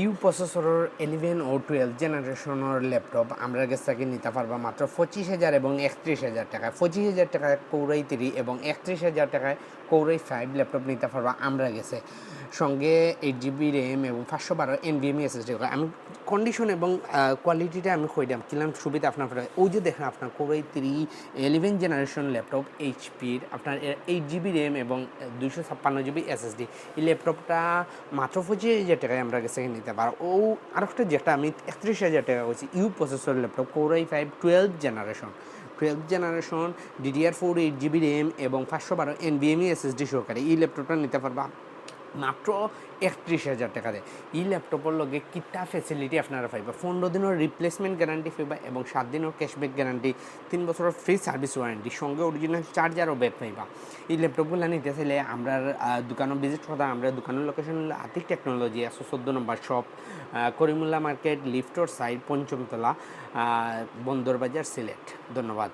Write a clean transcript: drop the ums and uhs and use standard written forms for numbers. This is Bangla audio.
ইউ প্রসেসরের 11 ও 12 জেনারেশনের ল্যাপটপ আমরা কাছ থেকে নিতে পারবা মাত্র 25,000 এবং 31,000 টাকায়। 25,000 টাকায় কোরাই 3 এবং 31,000 টাকায় কোরাই 5 ল্যাপটপ নিতে পারবা আমরা গেছে। সঙ্গে 8GB র্যাম এবং 512 NVMe SSD। আমি কন্ডিশন এবং কোয়ালিটিটা আমি কইলাম কিলাম সুবিধা আপনার ওই যে দেখেন আপনার কোরাই 3 11 জেনারেশন ল্যাপটপ এইচপির আপনার 8GB র্যাম এবং 256GB SSD। এই ল্যাপটপটা মাত্র 25,000 টাকায় আমরা কাছে নিতে পারো। ও আরেকটা যেটা আমি 31,000 টাকা করছি you processor laptop core i 5 12 generation DDR4 8GB RAM এবং 512 NVMe SSD সহকারে এই ল্যাপটপটা নিতে পারবা মাত্র 31,000 টাকা দেয়। এই ল্যাপটপের লগে কিতা ফেসিলিটি আপনারা পাইবা 15 দিনের রিপ্লেসমেন্ট গ্যারান্টি পাইবা এবং 7 দিনের ক্যাশব্যাক গ্যারান্টি, 3 বছরের ফ্রি সার্ভিস ওয়ারেন্টি, সঙ্গে অরিজিনাল চার্জারও ব্যাক পাইবা। এই ল্যাপটপগুলো নিতে চাইলে আমরা দোকানে ভিজিট করতে আমরা দোকানের লোকেশন হলো আতিক টেকনোলজি 114 নম্বর শপ, করিমুল্লা মার্কেট, লিফটোর সাইড, পঞ্চমতলা, বন্দরবাজার, সিলেট। ধন্যবাদ।